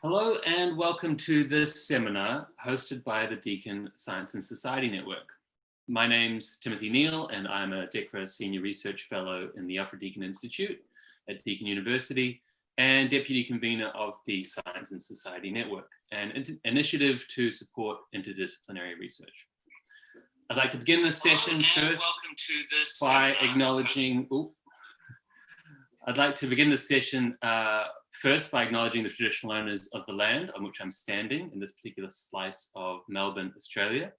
Hello and welcome to this seminar hosted by the Deakin Science and Society Network. My name's Timothy Neale and I'm a DECRA Senior Research Fellow in the Alfred Deakin Institute at Deakin University and Deputy Convener of the Science and Society Network, an initiative to support interdisciplinary research. I'd like to begin this session first by acknowledging the traditional owners of the land on which I'm standing in this particular slice of Melbourne, Australia,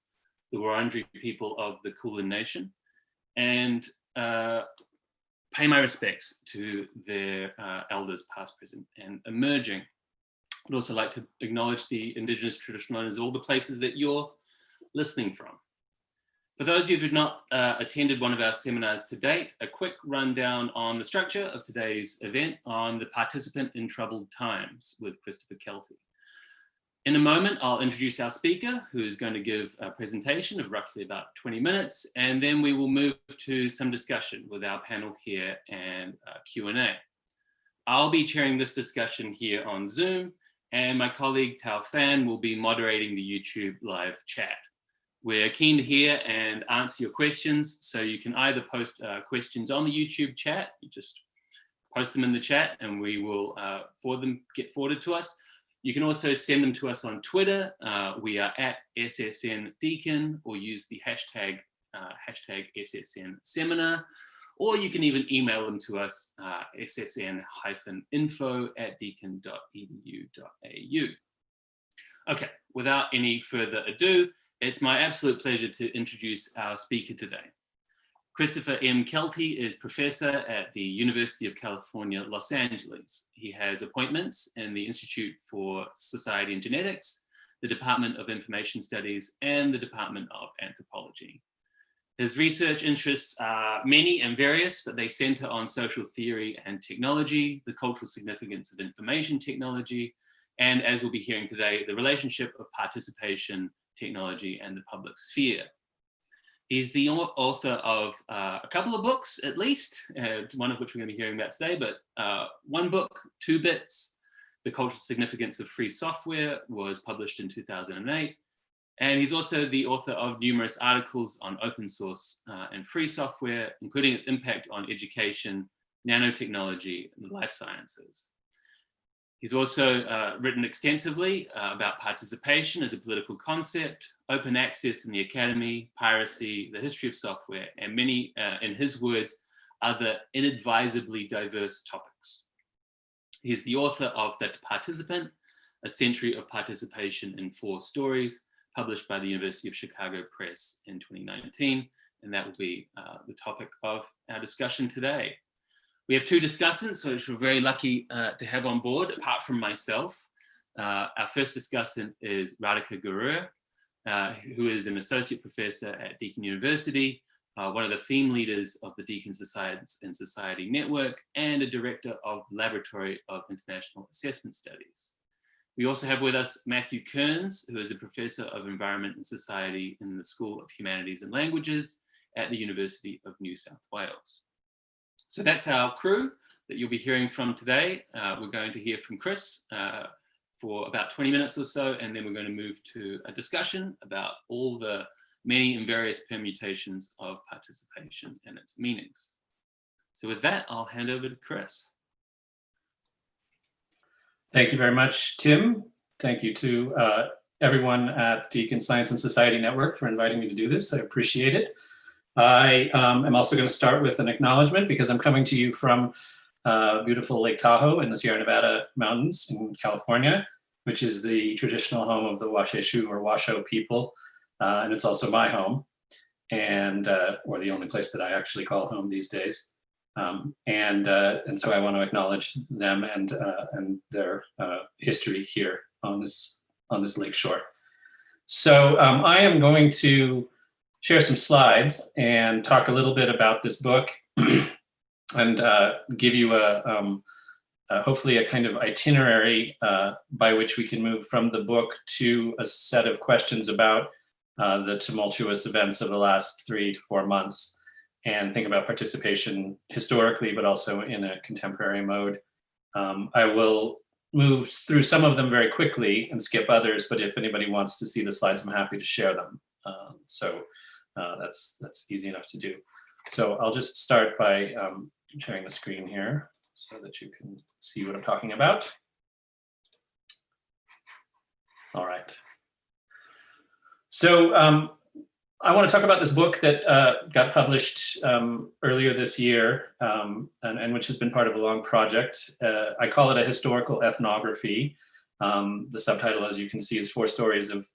the Wurundjeri people of the Kulin Nation, and pay my respects to their elders past, present, and emerging. I'd also like to acknowledge the Indigenous traditional owners of all the places that you're listening from. For those of you who have not attended one of our seminars to date, a quick rundown on the structure of today's event on the participant in troubled times with Christopher Kelty. In a moment, I'll introduce our speaker, who is going to give a presentation of roughly about 20 minutes, and then we will move to some discussion with our panel here and Q&A. I'll be chairing this discussion here on Zoom, and my colleague Tao Fan will be moderating the YouTube live chat. We're keen to hear and answer your questions, so you can either post questions on the YouTube chat, you just post them in the chat and we will get forwarded to us. You can also send them to us on Twitter. We are at SSN Deakin, or use the hashtag SSN Seminar, or you can even email them to us, ssn-info@deakin.edu.au. Okay, without any further ado, it's my absolute pleasure to introduce our speaker today. Christopher M. Kelty is professor at the University of California, Los Angeles. He has appointments in the Institute for Society and Genetics, the Department of Information Studies, and the Department of Anthropology. His research interests are many and various, but they center on social theory and technology, the cultural significance of information technology, and as we'll be hearing today, the relationship of participation, technology, and the public sphere. He's the author of a couple of books, at least, one of which we're going to be hearing about today, but one book, 2 Bits, The Cultural Significance of Free Software, was published in 2008. And he's also the author of numerous articles on open source and free software, including its impact on education, nanotechnology, and life sciences. He's also written extensively about participation as a political concept, open access in the academy, piracy, the history of software, and many, in his words, other inadvisably diverse topics. He's the author of The Participant, A Century of Participation in 4 Stories, published by the University of Chicago Press in 2019, and that will be the topic of our discussion today. We have 2 discussants, which we're very lucky to have on board, apart from myself. Our first discussant is Radhika Gorur, who is an associate professor at Deakin University, one of the theme leaders of the Deakin Science and Society Network, and a director of the Laboratory of International Assessment Studies. We also have with us Matthew Kearnes, who is a professor of Environment and Society in the School of Humanities and Languages at the University of New South Wales. So that's our crew that you'll be hearing from today. We're going to hear from Chris for about 20 minutes or so, and then we're going to move to a discussion about all the many and various permutations of participation and its meanings. So with that, I'll hand over to Chris. Thank you very much, Tim. Thank you to everyone at Deakin Science and Society Network for inviting me to do this. I appreciate it. I am also going to start with an acknowledgement because I'm coming to you from beautiful Lake Tahoe in the Sierra Nevada mountains in California, which is the traditional home of the Washoe or Washoe people. And it's also my home, and or the only place that I actually call home these days. And so I want to acknowledge them and their history here on this lake shore. So I am going to share some slides and talk a little bit about this book and give you hopefully a kind of itinerary by which we can move from the book to a set of questions about the tumultuous events of the last 3 to 4 months and think about participation historically, but also in a contemporary mode. I will move through some of them very quickly and skip others, but if anybody wants to see the slides, I'm happy to share them. That's easy enough to do. So I'll just start by sharing the screen here so that you can see what I'm talking about. All right. So I want to talk about this book that got published earlier this year and which has been part of a long project. I call it a historical ethnography. The subtitle, as you can see, is 4 stories of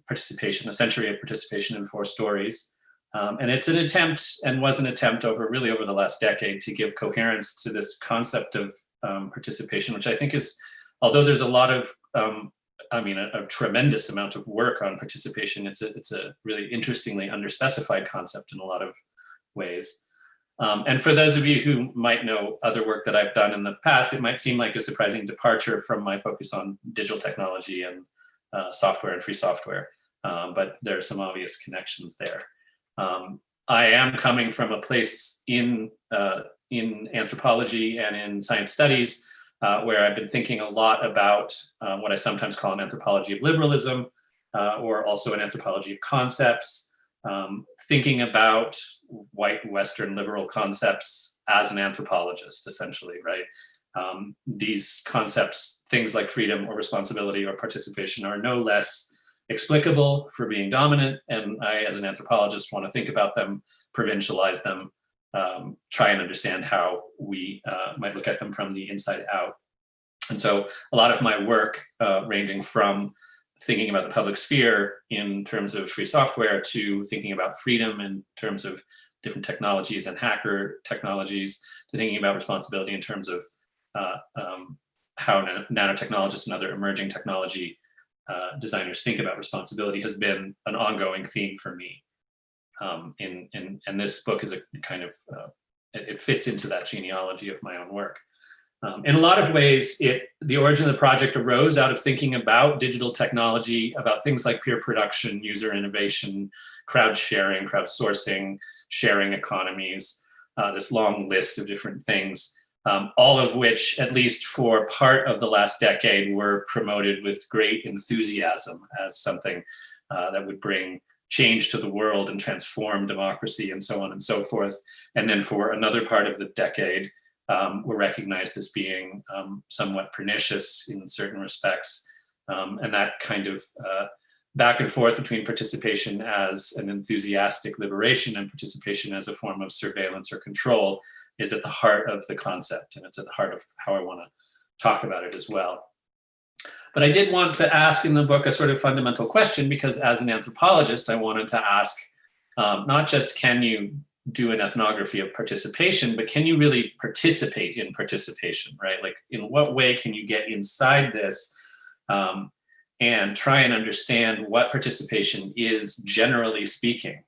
participation, a century of participation in 4 stories. And it's an attempt, and was an attempt over the last decade, to give coherence to this concept of participation, which I think is, although there's a lot of a tremendous amount of work on participation. It's a really interestingly underspecified concept in a lot of ways. And for those of you who might know other work that I've done in the past, it might seem like a surprising departure from my focus on digital technology and software and free software, but there are some obvious connections there. I am coming from a place in anthropology and in science studies where I've been thinking a lot about what I sometimes call an anthropology of liberalism, or also an anthropology of concepts, thinking about white Western liberal concepts as an anthropologist, essentially, right? These concepts, things like freedom or responsibility or participation, are no less explicable for being dominant, and I, as an anthropologist, want to think about them, provincialize them, try and understand how we might look at them from the inside out. And so a lot of my work, ranging from thinking about the public sphere in terms of free software to thinking about freedom in terms of different technologies and hacker technologies, to thinking about responsibility in terms of how nanotechnologists and other emerging technology designers think about responsibility, has been an ongoing theme for me. And this book is a kind of, it fits into that genealogy of my own work. In a lot of ways, the origin of the project arose out of thinking about digital technology, about things like peer production, user innovation, crowd sharing, crowdsourcing, sharing economies, this long list of different things, all of which, at least for part of the last decade, were promoted with great enthusiasm as something that would bring change to the world and transform democracy and so on and so forth. And then for another part of the decade, were recognized as being somewhat pernicious in certain respects. And that kind of back and forth between participation as an enthusiastic liberation and participation as a form of surveillance or control is at the heart of the concept, and it's at the heart of how I want to talk about it as well. But I did want to ask in the book a sort of fundamental question, because as an anthropologist, I wanted to ask not just, can you do an ethnography of participation, but can you really participate in participation, right? Like, in what way can you get inside this and try and understand what participation is, generally speaking?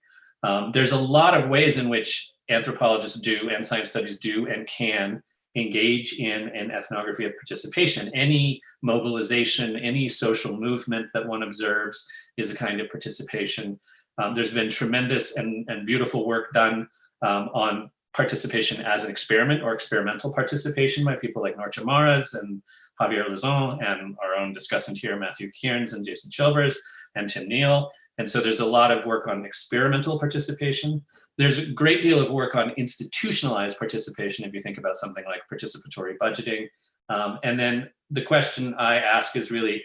There's a lot of ways in which anthropologists do, and science studies do, and can engage in an ethnography of participation. Any mobilization, any social movement that one observes is a kind of participation. There's been tremendous and beautiful work done on participation as an experiment or experimental participation by people like Norcha Maras and Javier Luzon, and our own discussant here, Matthew Kearnes and Jason Chilvers and Tim Neale. And so there's a lot of work on experimental participation. There's a great deal of work on institutionalized participation, if you think about something like participatory budgeting. And then the question I ask is really,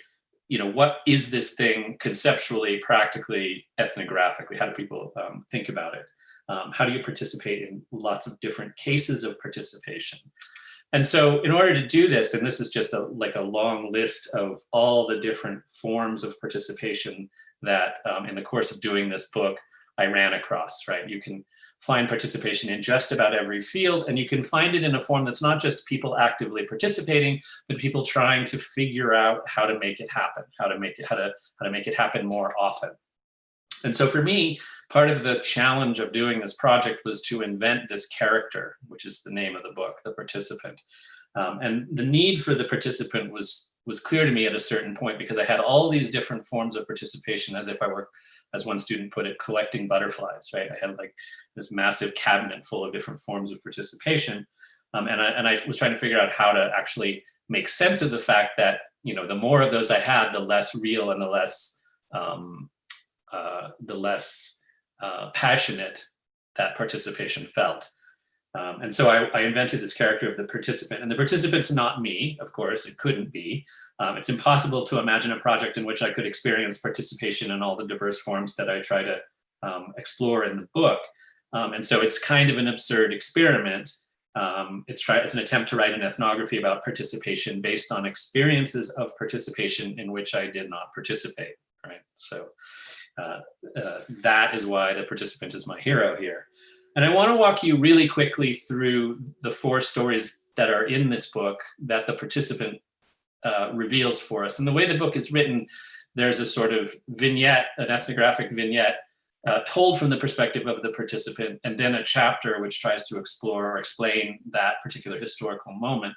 what is this thing conceptually, practically, ethnographically? How do people think about it? How do you participate in lots of different cases of participation? And so in order to do this, and this is just like a long list of all the different forms of participation that in the course of doing this book, I ran across, right? You can find participation in just about every field, and you can find it in a form that's not just people actively participating, but people trying to figure out how to make it happen, how to make it happen more often. And so for me, part of the challenge of doing this project was to invent this character, which is the name of the book, the participant. And the need for the participant was clear to me at a certain point, because I had all these different forms of participation, as if I were, as one student put it, collecting butterflies, right? I had like this massive cabinet full of different forms of participation. And I was trying to figure out how to actually make sense of the fact that, the more of those I had, the less real and the less passionate that participation felt. And so I invented this character of the participant, and the participant's not me, of course, it couldn't be. It's impossible to imagine a project in which I could experience participation in all the diverse forms that I try to explore in the book. And so it's kind of an absurd experiment. It's an attempt to write an ethnography about participation based on experiences of participation in which I did not participate, right? So that is why the participant is my hero here. And I want to walk you really quickly through the 4 stories that are in this book that the participant reveals for us. And the way the book is written, there's a sort of vignette, an ethnographic vignette, told from the perspective of the participant, and then a chapter which tries to explore or explain that particular historical moment.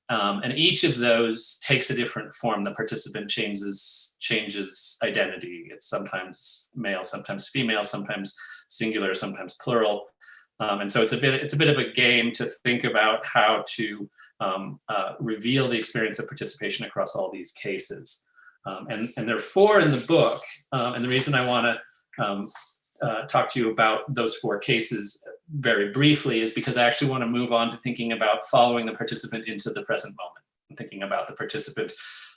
And each of those takes a different form. The participant changes identity. It's sometimes male, sometimes female, sometimes singular, sometimes plural. And so it's a bit of a game to think about how to reveal the experience of participation across all these cases. And there are 4 in the book. And the reason I want to talk to you about those 4 cases very briefly is because I actually want to move on to thinking about following the participant into the present moment, and thinking about the participant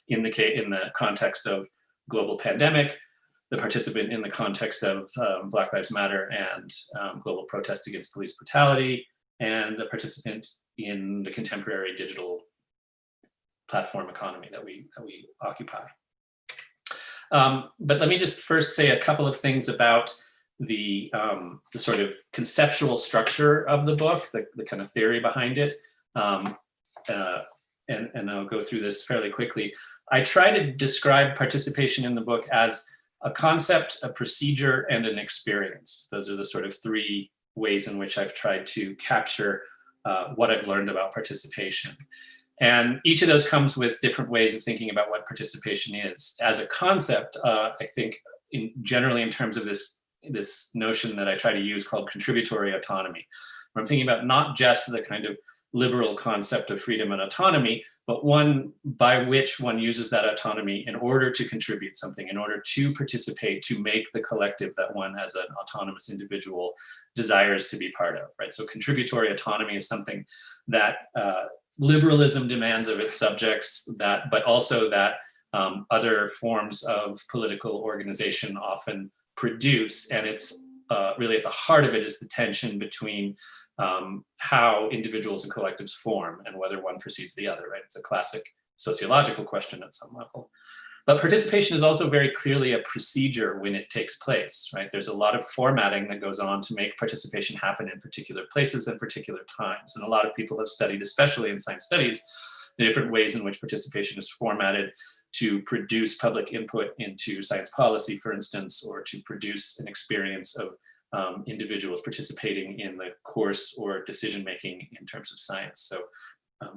in the context of global pandemic, the participant in the context of Black Lives Matter and global protests against police brutality, and the participant in the contemporary digital platform economy that we occupy. But let me just first say a couple of things about the sort of conceptual structure of the book, the kind of theory behind it. And I'll go through this fairly quickly. I try to describe participation in the book as a concept, a procedure, and an experience. Those are the sort of 3 ways in which I've tried to capture what I've learned about participation. And each of those comes with different ways of thinking about what participation is. As a concept, I think generally in terms of this notion that I try to use called contributory autonomy, where I'm thinking about not just the kind of liberal concept of freedom and autonomy, but one by which one uses that autonomy in order to contribute something, in order to participate, to make the collective that one as an autonomous individual desires to be part of, right? So contributory autonomy is something that liberalism demands of its subjects, but also that other forms of political organization often produce. And it's really at the heart of it is the tension between how individuals and collectives form and whether one precedes the other, right? It's a classic sociological question at some level. But participation is also very clearly a procedure when it takes place, right? There's a lot of formatting that goes on to make participation happen in particular places and particular times. And a lot of people have studied, especially in science studies, the different ways in which participation is formatted to produce public input into science policy, for instance, or to produce an experience of individuals participating in the course or decision-making in terms of science. So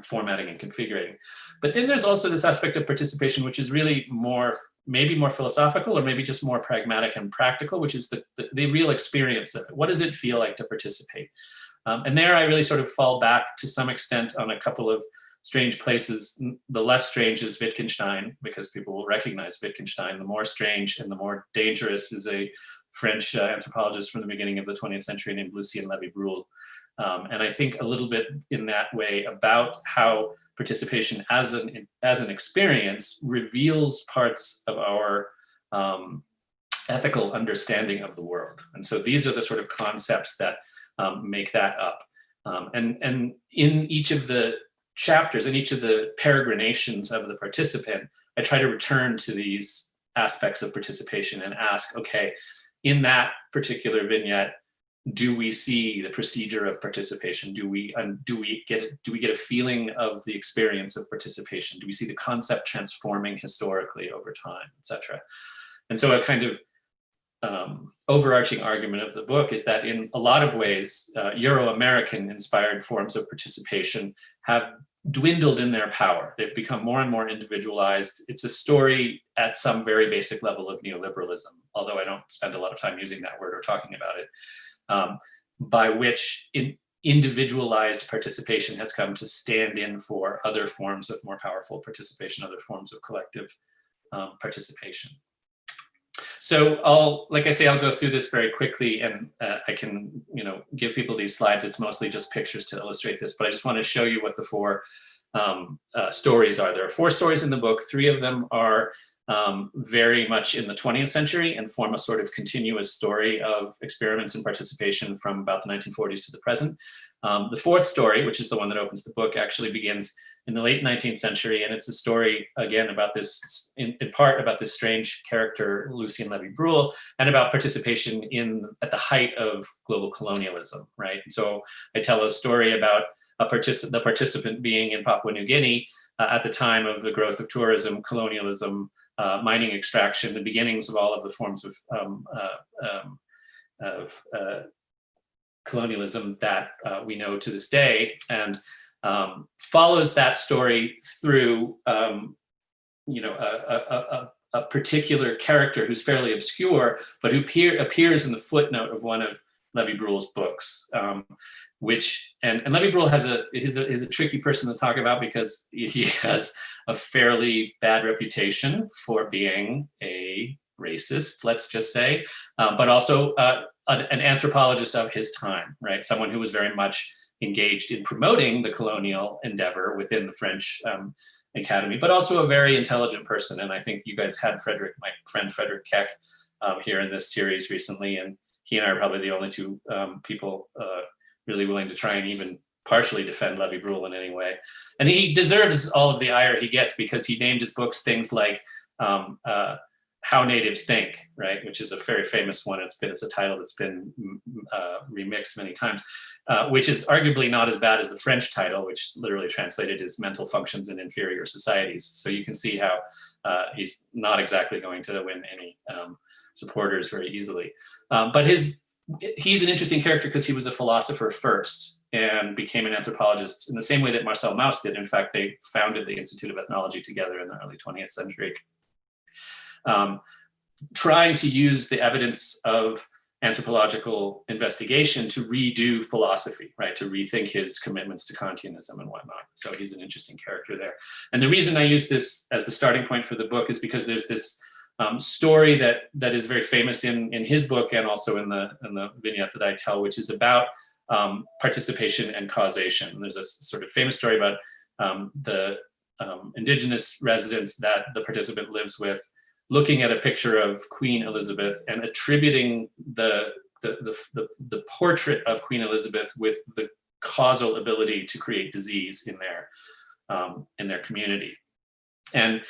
formatting and configuring. But then there's also this aspect of participation, which is really maybe more philosophical or maybe just more pragmatic and practical, which is the real experience of it. What does it feel like to participate? And there I really sort of fall back to some extent on a couple of strange places. The less strange is Wittgenstein, because people will recognize Wittgenstein. The more strange and the more dangerous is a French anthropologist from the beginning of the 20th century named Lucien Levy-Bruhl. And I think a little bit in that way about how participation as an experience reveals parts of our ethical understanding of the world. And so these are the sort of concepts that make that up. And in each of the chapters, in each of the peregrinations of the participant, I try to return to these aspects of participation and ask, okay, in that particular vignette, do we see the procedure of participation? Do we get a feeling of the experience of participation? Do we see the concept transforming historically over time, etc.? And so a kind of overarching argument of the book is that in a lot of ways, Euro-American inspired forms of participation have dwindled in their power. They've become more and more individualized. It's a story at some very basic level of neoliberalism, although I don't spend a lot of time using that word or talking about it. By which individualized participation has come to stand in for other forms of more powerful participation, other forms of collective participation. So like I say, I'll go through this very quickly, and I can, give people these slides. It's mostly just pictures to illustrate this, but I just want to show you what the four stories are. There are 4 stories in the book. 3 of them are very much in the 20th century and form a sort of continuous story of experiments and participation from about the 1940s to the present. The 4th story, which is the one that opens the book, actually begins in the late 19th century, and it's a story, again, about this, in part about this strange character, Lucien Levy-Bruhl, and about participation at the height of global colonialism, right? And so I tell a story about the participant being in Papua New Guinea at the time of the growth of tourism, colonialism, mining extraction, the beginnings of all of the forms of colonialism that we know to this day, and follows that story through, a particular character who's fairly obscure, but who appears in the footnote of one of Levy-Bruhl's books. And Levy-Bruhl is a tricky person to talk about because he has a fairly bad reputation for being a racist, let's just say, but also an anthropologist of his time, right? Someone who was very much engaged in promoting the colonial endeavor within the French Academy, but also a very intelligent person. And I think you guys had my friend Frederick Keck here in this series recently, and he and I are probably the only 2 people really willing to try and even partially defend Levy-Bruhl in any way. And he deserves all of the ire he gets because he named his books things like How Natives Think, right? Which is a very famous one. It's a title that's been remixed many times, which is arguably not as bad as the French title, which literally translated is Mental Functions in Inferior Societies. So you can see how he's not exactly going to win any supporters very easily. But he's an interesting character because he was a philosopher first and became an anthropologist in the same way that Marcel Mauss did. In fact, they founded the Institute of Ethnology together in the early 20th century. Trying to use the evidence of anthropological investigation to redo philosophy, right? To rethink his commitments to Kantianism and whatnot. So he's an interesting character there. And the reason I use this as the starting point for the book is because there's this story that is very famous in his book and also in the vignette that I tell, which is about participation and causation. And there's a sort of famous story about the indigenous residents that the participant lives with, looking at a picture of Queen Elizabeth and attributing the portrait of Queen Elizabeth with the causal ability to create disease in their community. And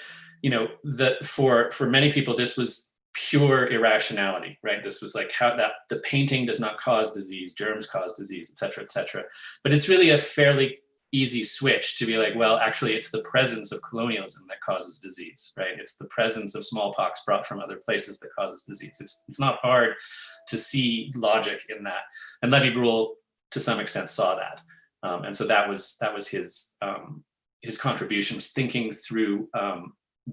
for many people, this was pure irrationality, right? This was like how that the painting does not cause disease, germs cause disease, et cetera, et cetera. But it's really a fairly easy switch to be like, well, actually, it's the presence of colonialism that causes disease, right? It's the presence of smallpox brought from other places that causes disease. It's not hard to see logic in that. And Levy-Bruhl, to some extent, saw that, and so that was his contribution, was thinking through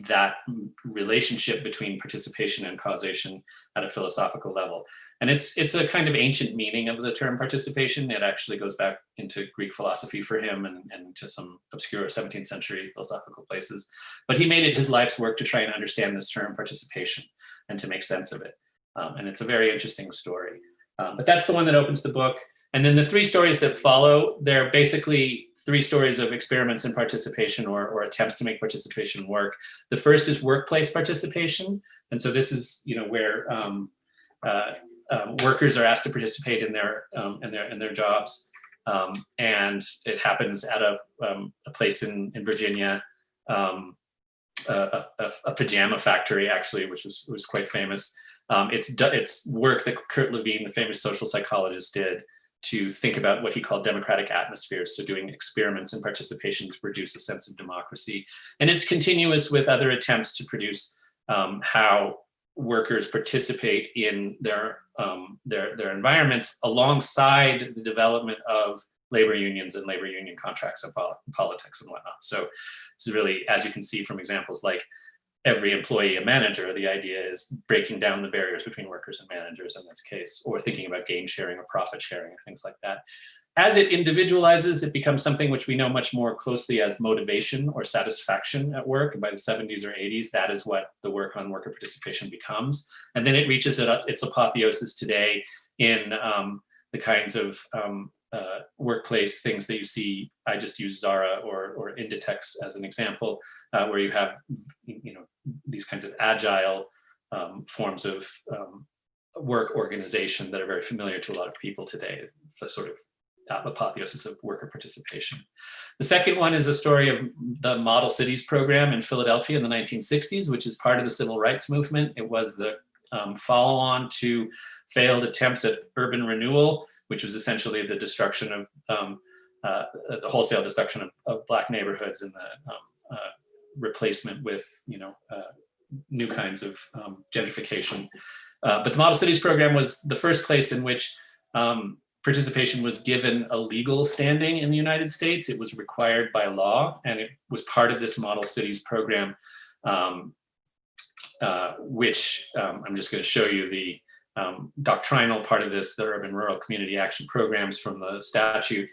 that relationship between participation and causation at a philosophical level. And it's a kind of ancient meaning of the term participation. It actually goes back into Greek philosophy for him and to some obscure 17th century philosophical places. But he made it his life's work to try and understand this term participation and to make sense of it. And it's a very interesting story. But that's the one that opens the book. And then the 3 stories that follow, they're basically 3 stories of experiments in participation or attempts to make participation work. The first is workplace participation. And so this is, where workers are asked to participate in their jobs. And it happens at a place in Virginia, a pajama factory, actually, which was quite famous. It's work that Kurt Lewin, the famous social psychologist, did to think about what he called democratic atmospheres, so doing experiments in participation to produce a sense of democracy. And it's continuous with other attempts to produce how workers participate in their environments alongside the development of labor unions and labor union contracts and politics and whatnot. So it's really, as you can see from examples like every employee a manager, the idea is breaking down the barriers between workers and managers in this case, or thinking about gain sharing or profit sharing or things like that. as it individualizes, it becomes something which we know much more closely as motivation or satisfaction at work. And by the 70s or 80s, that is what the work on worker participation becomes. And then it reaches its apotheosis today in the kinds of workplace things that you see. I just use Zara or Inditex as an example, where you have, these kinds of agile forms of work organization that are very familiar to a lot of people today. It's the sort of apotheosis of worker participation. The second one is a story of the Model Cities program in Philadelphia in the 1960s, which is part of the civil rights movement. It was the follow-on to failed attempts at urban renewal, which was essentially the destruction of the wholesale destruction of Black neighborhoods and the replacement with new kinds of gentrification. But the Model Cities program was the first place in which participation was given a legal standing in the United States. It was required by law, and it was part of this Model Cities program, which I'm just going to show you the doctrinal part of this, the Urban Rural Community Action Programs from the statute,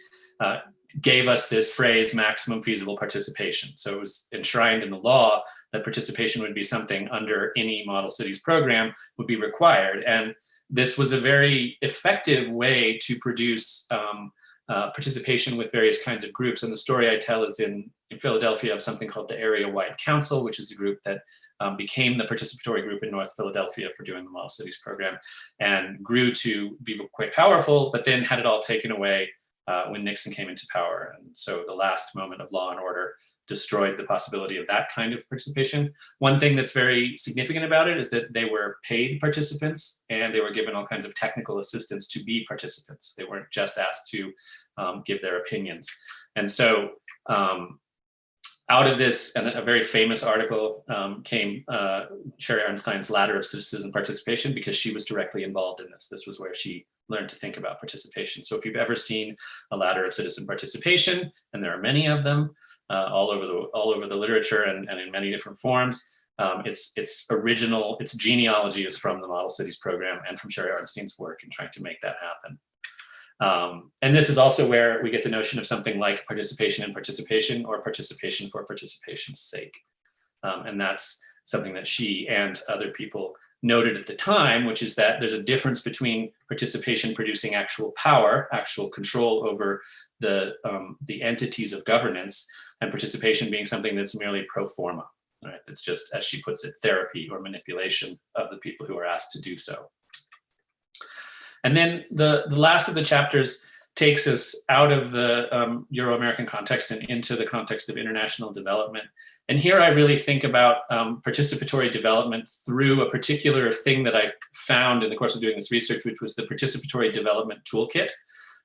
gave us this phrase, maximum feasible participation. So it was enshrined in the law that participation would be something under any Model Cities program would be required. And this was a very effective way to produce participation with various kinds of groups. And the story I tell is in Philadelphia of something called the Area Wide Council, which is a group that became the participatory group in North Philadelphia for doing the Model Cities program and grew to be quite powerful, but then had it all taken away when Nixon came into power. And so the last moment of law and order destroyed the possibility of that kind of participation. One thing that's very significant about it is that they were paid participants and they were given all kinds of technical assistance to be participants. They weren't just asked to give their opinions. And so out of this, and a very famous article came Sherry Arnstein's Ladder of Citizen Participation, because she was directly involved in this. This was where she learned to think about participation. So if you've ever seen a Ladder of Citizen Participation, and there are many of them, all over the literature and in many different forms. Its genealogy is from the Model Cities program and from Sherry Arnstein's work in trying to make that happen. And this is also where we get the notion of something like participation in participation, or participation for participation's sake. And that's something that she and other people noted at the time, which is that there's a difference between participation producing actual power, actual control over the entities of governance, and participation being something that's merely pro forma, right? It's just, as she puts it, therapy or manipulation of the people who are asked to do so. And then the last of the chapters takes us out of the Euro-American context and into the context of international development. And here I really think about participatory development through a particular thing that I found in the course of doing this research, which was the Participatory Development Toolkit.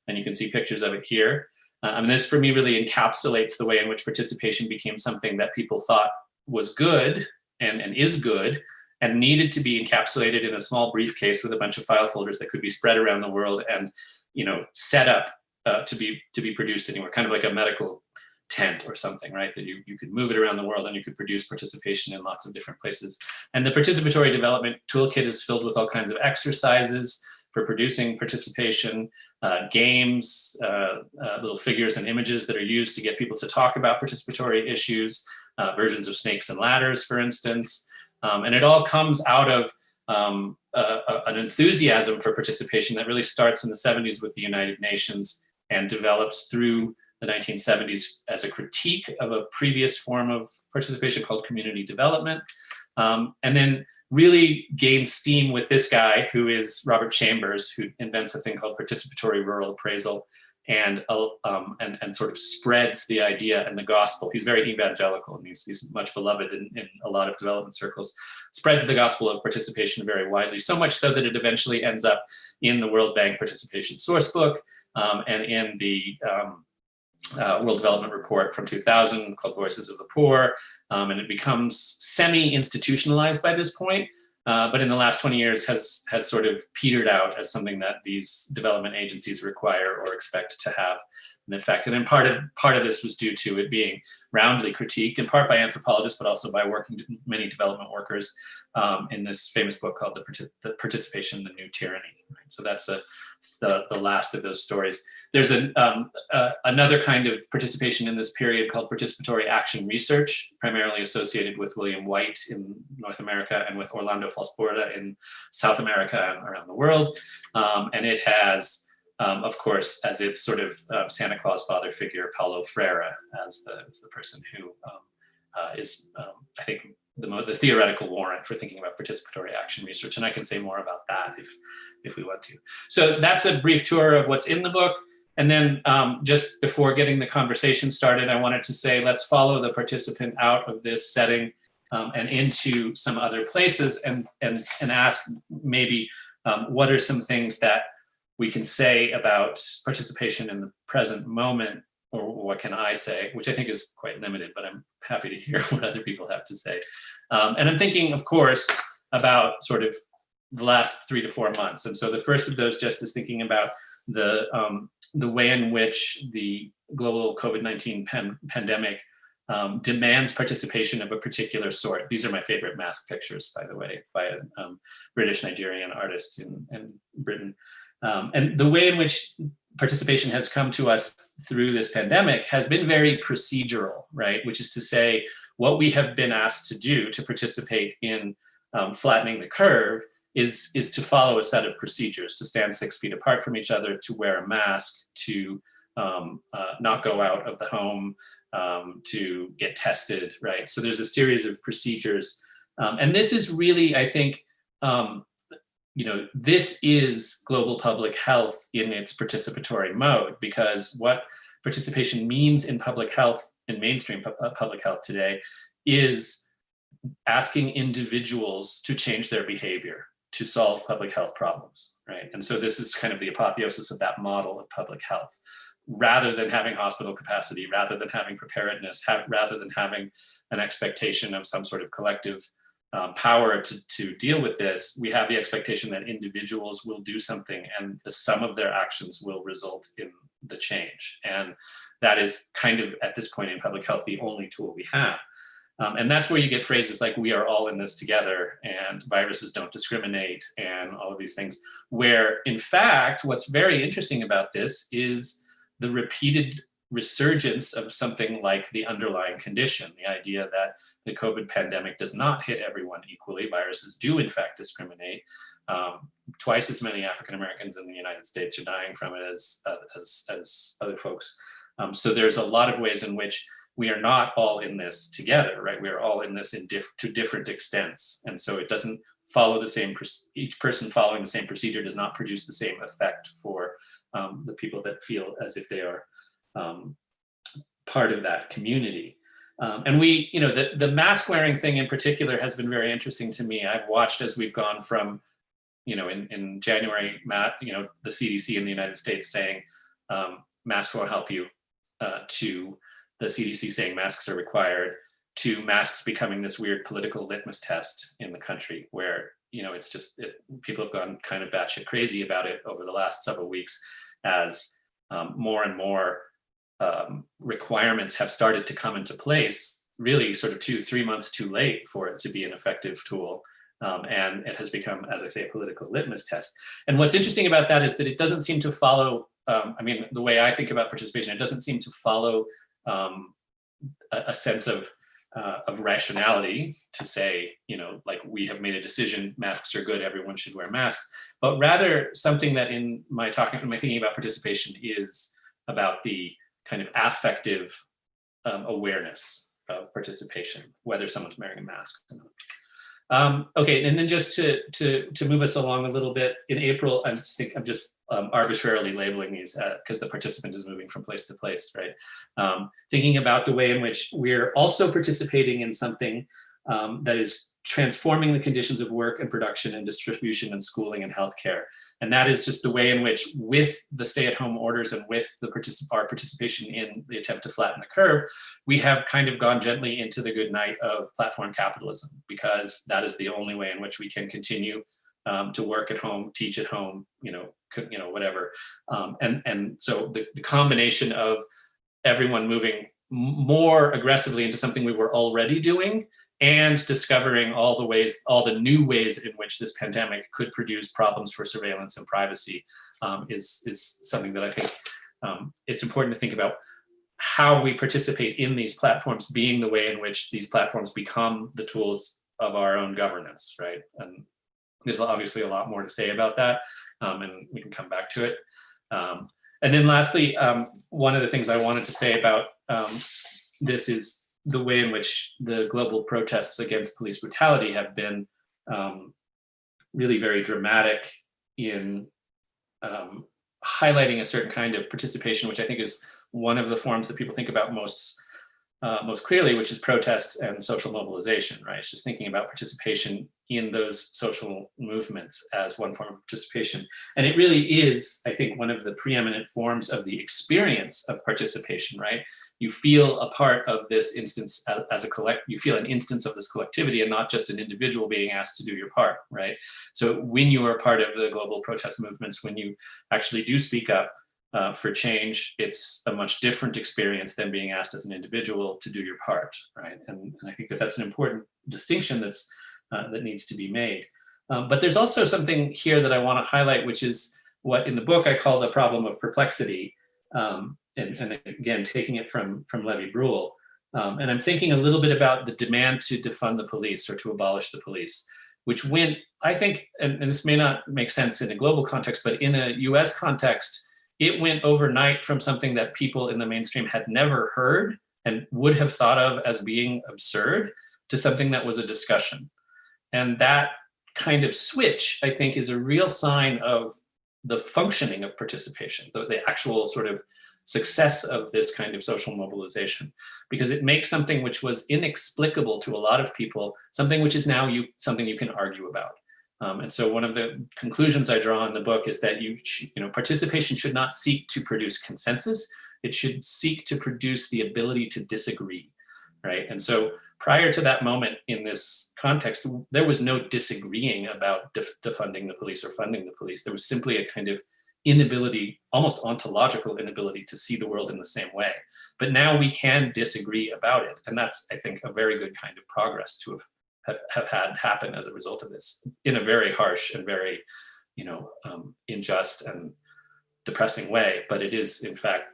And you can see pictures of it here. And this for me really encapsulates the way in which participation became something that people thought was good and is good, and needed to be encapsulated in a small briefcase with a bunch of file folders that could be spread around the world and set up to be produced anywhere, kind of like a medical tent or something, right? That you could move it around the world and you could produce participation in lots of different places. And the Participatory Development Toolkit is filled with all kinds of exercises for producing participation, games, little figures and images that are used to get people to talk about participatory issues, versions of snakes and ladders, for instance. And it all comes out of an enthusiasm for participation that really starts in the 70s with the United Nations and develops through the 1970s as a critique of a previous form of participation called community development. And then really gains steam with this guy who is Robert Chambers, who invents a thing called participatory rural appraisal and sort of spreads the idea and the gospel. He's very evangelical and he's much beloved in a lot of development circles, spreads the gospel of participation very widely, so much so that it eventually ends up in the World Bank Participation Sourcebook and in the World Development Report from 2000 called Voices of the Poor, and it becomes semi-institutionalized by this point, but in the last 20 years has sort of petered out as something that these development agencies require or expect to have an effect. And then part of this was due to it being roundly critiqued, in part by anthropologists, but also by many development workers in this famous book called the Participation, the New Tyranny. Right? So that's a the last of those stories. There's another kind of participation in this period called participatory action research, primarily associated with William White in North America and with Orlando Falsborda in South America and around the world. And it has, of course, as its sort of Santa Claus father figure, Paulo Freire as the person who is, I think, the theoretical warrant for thinking about participatory action research. And I can say more about that if we want to. So that's a brief tour of what's in the book. And then just before getting the conversation started, I wanted to say, let's follow the participant out of this setting and into some other places and ask maybe what are some things that we can say about participation in the present moment, or what can I say, which I think is quite limited, but I'm happy to hear what other people have to say. And I'm thinking, of course, about sort of the last 3 to 4 months. And so the first of those just is thinking about the way in which the global COVID-19 pandemic demands participation of a particular sort. These are my favorite mask pictures, by the way, by a British Nigerian artist in Britain. And the way in which participation has come to us through this pandemic has been very procedural, right? Which is to say, what we have been asked to do to participate in flattening the curve is to follow a set of procedures, to stand 6 feet apart from each other, to wear a mask, to not go out of the home, to get tested, right? So there's a series of procedures. And this is really, I think, this is global public health in its participatory mode, because what participation means in public health, in mainstream public health today, is asking individuals to change their behavior to solve public health problems, right? And so this is kind of the apotheosis of that model of public health. Rather than having hospital capacity, rather than having preparedness, rather than having an expectation of some sort of collective power to deal with this, we have the expectation that individuals will do something and the sum of their actions will result in the change. And that is kind of, at this point in public health, the only tool we have. And that's where you get phrases like, we are all in this together, and viruses don't discriminate, and all of these things, where in fact, what's very interesting about this is the repeated resurgence of something like the underlying condition, the idea that the COVID pandemic does not hit everyone equally. Viruses do in fact discriminate. Twice as many African Americans in the United States are dying from it as other folks. So there's a lot of ways in which we are not all in this together, right? We are all in this to different extents. And so it doesn't follow the same, each person following the same procedure does not produce the same effect for the people that feel as if they are part of that community. And we, the mask wearing thing in particular has been very interesting to me. I've watched as we've gone from, in January, the CDC in the United States saying masks won't help you, to the CDC saying masks are required, to masks becoming this weird political litmus test in the country where, it's just, people have gone kind of batshit crazy about it over the last several weeks as more and more requirements have started to come into place, really sort of 2-3 months too late for it to be an effective tool. And it has become, as I say, a political litmus test. And what's interesting about that is that it doesn't seem to follow, the way I think about participation, it doesn't seem to follow a sense of rationality to say, like, we have made a decision, masks are good, everyone should wear masks, but rather something that in my thinking about participation is about the kind of affective awareness of participation, whether someone's wearing a mask or not. Okay, and then just to move us along a little bit, in April, I'm just arbitrarily labeling these because the participant is moving from place to place, right? Thinking about the way in which we're also participating in something that is transforming the conditions of work and production and distribution and schooling and healthcare. And that is just the way in which, with the stay-at-home orders and with our participation in the attempt to flatten the curve, we have kind of gone gently into the good night of platform capitalism, because that is the only way in which we can continue to work at home, teach at home, whatever. And so the combination of everyone moving more aggressively into something we were already doing, and discovering all the new ways in which this pandemic could produce problems for surveillance and privacy is something that I think it's important to think about how we participate in these platforms being the way in which these platforms become the tools of our own governance, right? And there's obviously a lot more to say about that, and we can come back to it. And then lastly, one of the things I wanted to say about this is the way in which the global protests against police brutality have been really very dramatic in highlighting a certain kind of participation, which I think is one of the forms that people think about most clearly, which is protest and social mobilization, right? It's just thinking about participation in those social movements as one form of participation. And it really is, I think, one of the preeminent forms of the experience of participation, right? You feel a part of this instance as you feel an instance of this collectivity and not just an individual being asked to do your part, right? So when you are part of the global protest movements, when you actually do speak up for change, it's a much different experience than being asked as an individual to do your part, right? And I think that that's an important distinction that needs to be made. But there's also something here that I want to highlight, which is what in the book I call the problem of perplexity. And again, taking it from Levy-Bruhl. And I'm thinking a little bit about the demand to defund the police or to abolish the police, which went, I think, and this may not make sense in a global context, but in a US context, it went overnight from something that people in the mainstream had never heard and would have thought of as being absurd to something that was a discussion. And that kind of switch, I think, is a real sign of the functioning of participation, the actual sort of success of this kind of social mobilization, because it makes something which was inexplicable to a lot of people, something which is now something you can argue about. And so one of the conclusions I draw in the book is that participation should not seek to produce consensus. It should seek to produce the ability to disagree, right? And so prior to that moment in this context, there was no disagreeing about defunding the police or funding the police. There was simply a kind of inability, almost ontological inability, to see the world in the same way. But now we can disagree about it. And that's, I think, a very good kind of progress to have had happen as a result of this in a very harsh and very, unjust and depressing way. But it is, in fact,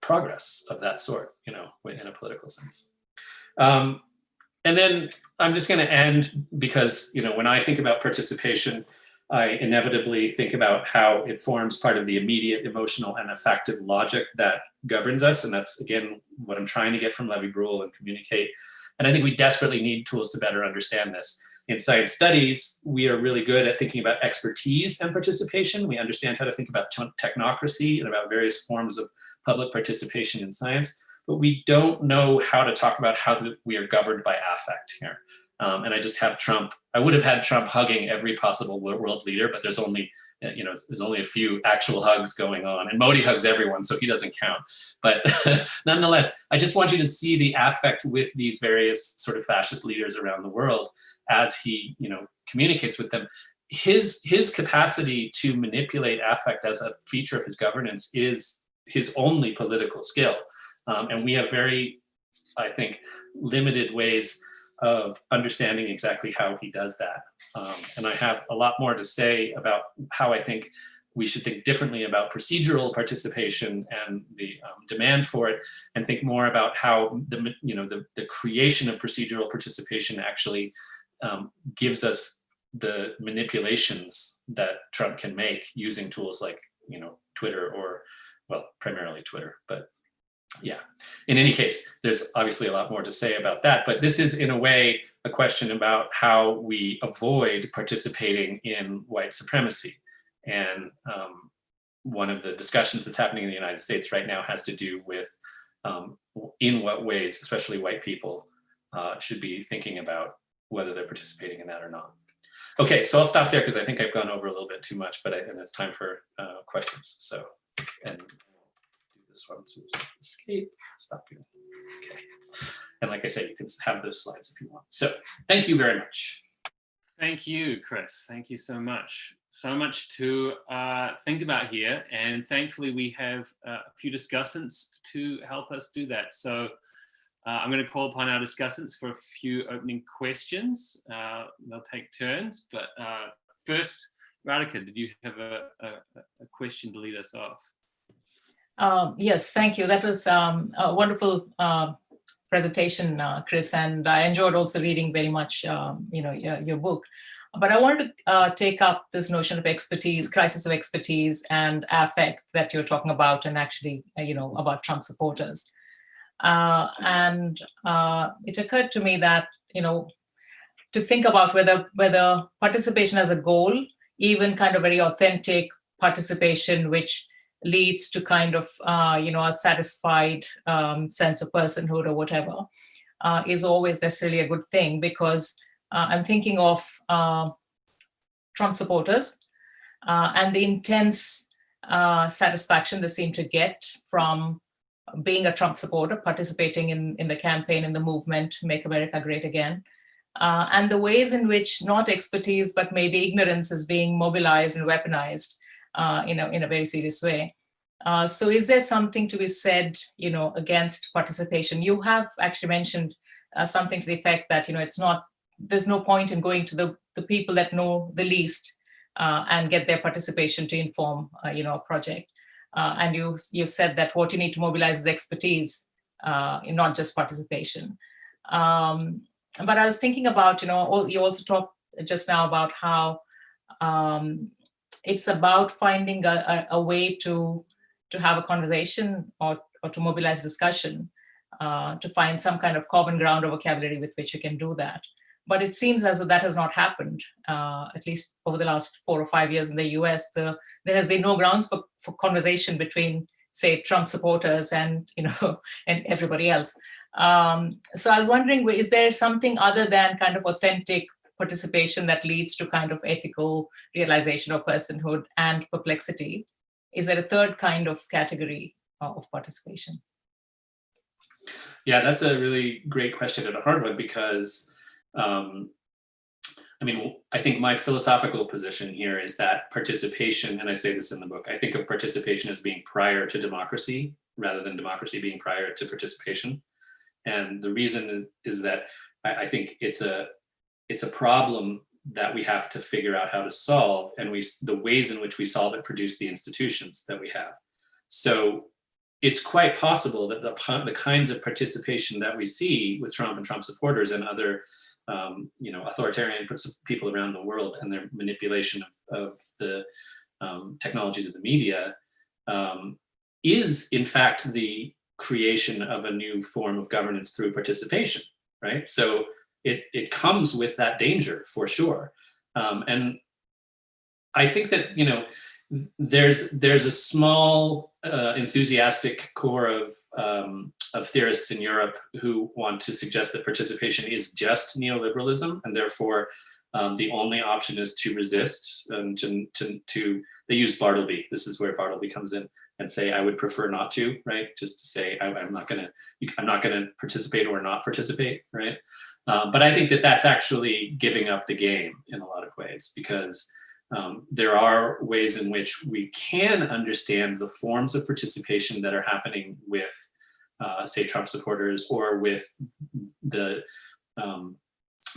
progress of that sort, in a political sense. And then I'm just going to end because, when I think about participation, I inevitably think about how it forms part of the immediate emotional and affective logic that governs us. And that's, again, what I'm trying to get from Levy-Bruhl and communicate. And I think we desperately need tools to better understand this. In science studies, we are really good at thinking about expertise and participation. We understand how to think about technocracy and about various forms of public participation in science, but we don't know how to talk about how we are governed by affect here. And I just have Trump. I would have had Trump hugging every possible world leader, but there's only a few actual hugs going on, and Modi hugs everyone, so he doesn't count. But nonetheless, I just want you to see the affect with these various sort of fascist leaders around the world as he, communicates with them. His capacity to manipulate affect as a feature of his governance is his only political skill, and we have very, I think, limited ways of understanding exactly how he does that. And I have a lot more to say about how I think we should think differently about procedural participation and the demand for it, and think more about how the creation of procedural participation actually gives us the manipulations that Trump can make using tools like Twitter, or, well, primarily Twitter, but yeah. In any case, there's obviously a lot more to say about that, but this is in a way a question about how we avoid participating in white supremacy. And one of the discussions that's happening in the United States right now has to do with in what ways, especially white people, should be thinking about whether they're participating in that or not. Okay, so I'll stop there because I think I've gone over a little bit too much, and it's time for questions. So, and this one to just escape, stop here. Okay. And like I said, you can have those slides if you want. So thank you very much. Thank you, Chris. Thank you so much. So much to think about here. And thankfully we have a few discussants to help us do that. So I'm going to call upon our discussants for a few opening questions. They'll take turns, but first, Radhika, did you have a question to lead us off? Yes, thank you. That was a wonderful presentation, Chris, and I enjoyed also reading very much, your book. But I wanted to take up this notion of expertise, crisis of expertise, and affect that you're talking about, and actually, about Trump supporters. And it occurred to me that, to think about whether participation as a goal, even kind of very authentic participation, which leads to kind of, a satisfied sense of personhood or whatever, is always necessarily a good thing, because I'm thinking of Trump supporters and the intense satisfaction they seem to get from being a Trump supporter, participating in the campaign, in the movement, Make America Great Again, and the ways in which not expertise, but maybe ignorance is being mobilized and weaponized in a very serious way. So is there something to be said, against participation? You have actually mentioned something to the effect that, there's no point in going to the people that know the least and get their participation to inform, a project. And you've said that what you need to mobilize is expertise, not just participation. But I was thinking about, you also talked just now about how it's about finding a way to have a conversation or to mobilize discussion, to find some kind of common ground or vocabulary with which you can do that. But it seems as though that has not happened, at least over the last 4 or 5 years in the US. There has been no grounds for conversation between, say, Trump supporters and, and everybody else. So I was wondering, is there something other than kind of authentic participation that leads to kind of ethical realization of personhood and perplexity? Is there a third kind of category of participation? Yeah, that's a really great question and a hard one, because I think my philosophical position here is that participation, and I say this in the book, I think of participation as being prior to democracy rather than democracy being prior to participation. And the reason is that I think it's a problem that we have to figure out how to solve, and the ways in which we solve it produce the institutions that we have. So it's quite possible that the kinds of participation that we see with Trump and Trump supporters and other authoritarian people around the world, and their manipulation of the technologies of the media, is in fact the creation of a new form of governance through participation, right? So it comes with that danger, for sure. And I think that, there's a small enthusiastic core of theorists in Europe who want to suggest that participation is just neoliberalism, and therefore the only option is to resist and they use Bartleby. This is where Bartleby comes in, and say, I would prefer not to, right? Just to say, I'm not gonna participate or not participate, right? But I think that that's actually giving up the game in a lot of ways, because there are ways in which we can understand the forms of participation that are happening with, say, Trump supporters, or with the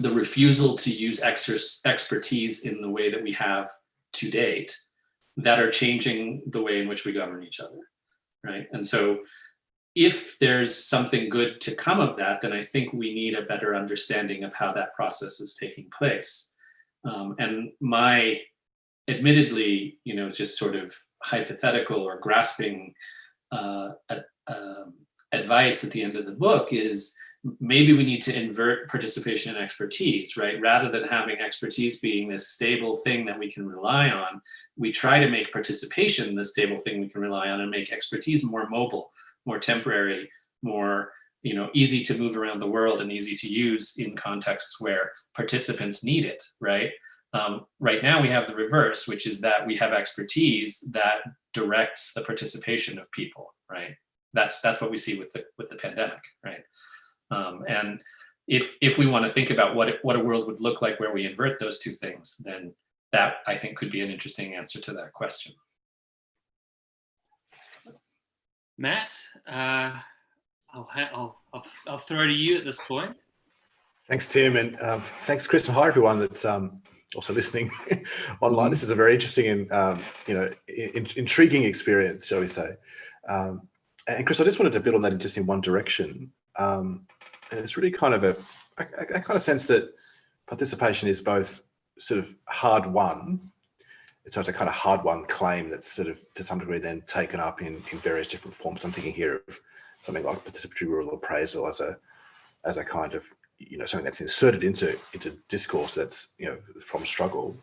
refusal to use expertise in the way that we have to date, that are changing the way in which we govern each other, right? And so if there's something good to come of that, then I think we need a better understanding of how that process is taking place. And my, admittedly, just sort of hypothetical or grasping advice at the end of the book is, maybe we need to invert participation and expertise, right? Rather than having expertise being this stable thing that we can rely on, we try to make participation the stable thing we can rely on, and make expertise more mobile, more temporary, more easy to move around the world and easy to use in contexts where participants need it, right? Right now we have the reverse, which is that we have expertise that directs the participation of people, right? That's what we see with the pandemic, right? And if we want to think about what a world would look like where we invert those two things, then that, I think, could be an interesting answer to that question. Matt, I'll throw to you at this point. Thanks, Tim, and thanks, Chris, and hi everyone that's also listening online. This is a very interesting and intriguing experience, shall we say? And Chris, I just wanted to build on that just in one direction, and it's really kind of a kind of sense that participation is both sort of hard won. It's a kind of hard won claim that's sort of to some degree then taken up in various different forms. I'm thinking here of something like participatory rural appraisal as a kind of something that's inserted into discourse that's from struggle,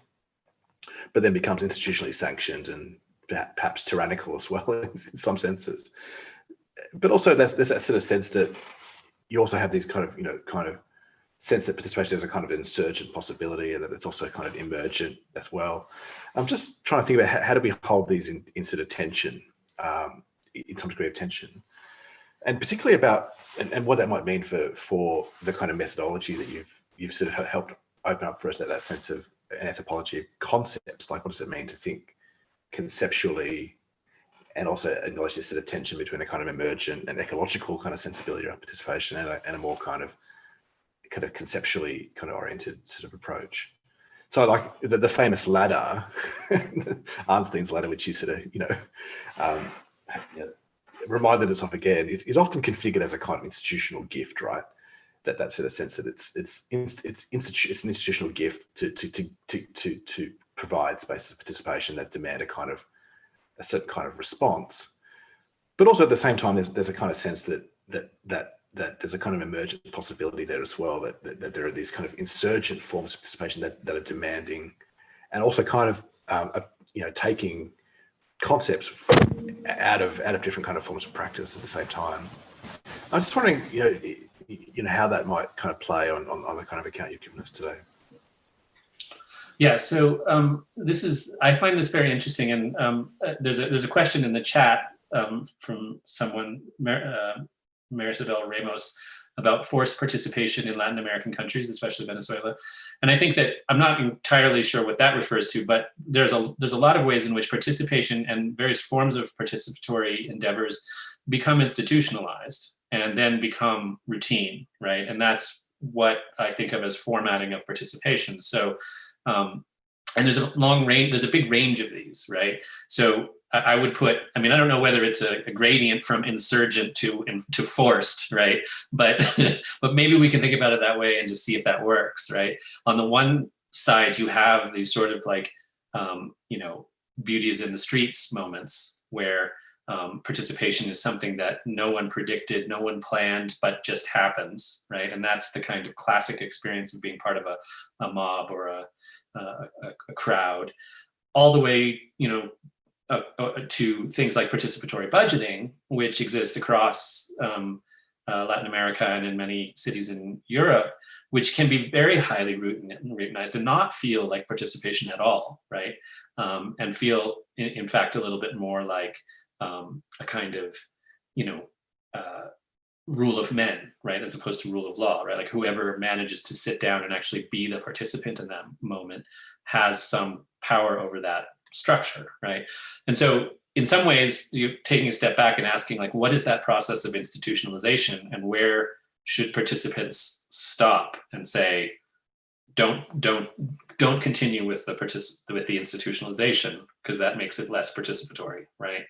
but then becomes institutionally sanctioned and perhaps tyrannical as well in some senses. But also there's that sort of sense that you also have these kind of sense that participation is a kind of insurgent possibility, and that it's also kind of emergent as well. I'm just trying to think about how do we hold these in sort of tension, in some degree of tension, and particularly about and what that might mean for the kind of methodology that you've sort of helped open up for us, that sense of an anthropology of concepts. Like, what does it mean to think conceptually, and also acknowledge this sort of tension between a kind of emergent and ecological kind of sensibility around participation and a more kind of conceptually kind of oriented sort of approach. So like the famous ladder, Arnstein's ladder, which you sort of, reminded us of again, is often configured as a kind of institutional gift, right? That sort of sense that it's an institutional gift to provide spaces of participation that demand a certain kind of response. But also at the same time, there's a kind of sense that there's a kind of emergent possibility there as well, that there are these kind of insurgent forms of participation that are demanding, and also kind of taking concepts out of different kind of forms of practice at the same time. I'm just wondering, how that might kind of play on the kind of account you've given us today. Yeah, so I find this very interesting, and there's a question in the chat from someone, Marisabel Ramos, about forced participation in Latin American countries, especially Venezuela. And I think that I'm not entirely sure what that refers to, but there's a lot of ways in which participation and various forms of participatory endeavors become institutionalized and then become routine, right? And that's what I think of as formatting of participation. So, and there's a big range of these, right? So I would put, I don't know whether it's a gradient from insurgent to forced, right? But but maybe we can think about it that way and just see if that works, right? On the one side, you have these sort of like, beauty is in the streets moments where participation is something that no one predicted, no one planned, but just happens, right? And that's the kind of classic experience of being part of a mob or a crowd, all the way, to things like participatory budgeting, which exist across Latin America and in many cities in Europe, which can be very highly routinized and not feel like participation at all, right? And feel, in fact, a little bit more like a kind of, rule of men, right, as opposed to rule of law, right? Like whoever manages to sit down and actually be the participant in that moment has some power over that structure, right? And so in some ways, you're taking a step back and asking, like, what is that process of institutionalization, and where should participants stop and say, don't continue with the institutionalization, because that makes it less participatory, right?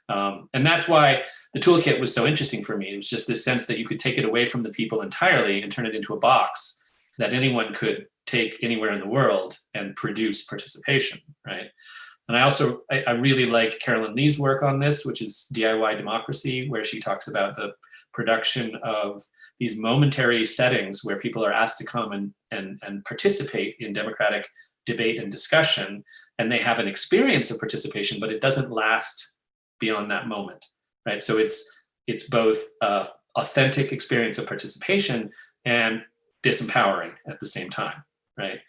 And that's why the toolkit was so interesting for me. It was just this sense that you could take it away from the people entirely and turn it into a box that anyone could take anywhere in the world and produce participation, right? And I really like Carolyn Lee's work on this, which is DIY Democracy, where she talks about the production of these momentary settings where people are asked to come and participate in democratic debate and discussion, and they have an experience of participation, but it doesn't last beyond that moment, right? So it's both an authentic experience of participation and disempowering at the same time, right?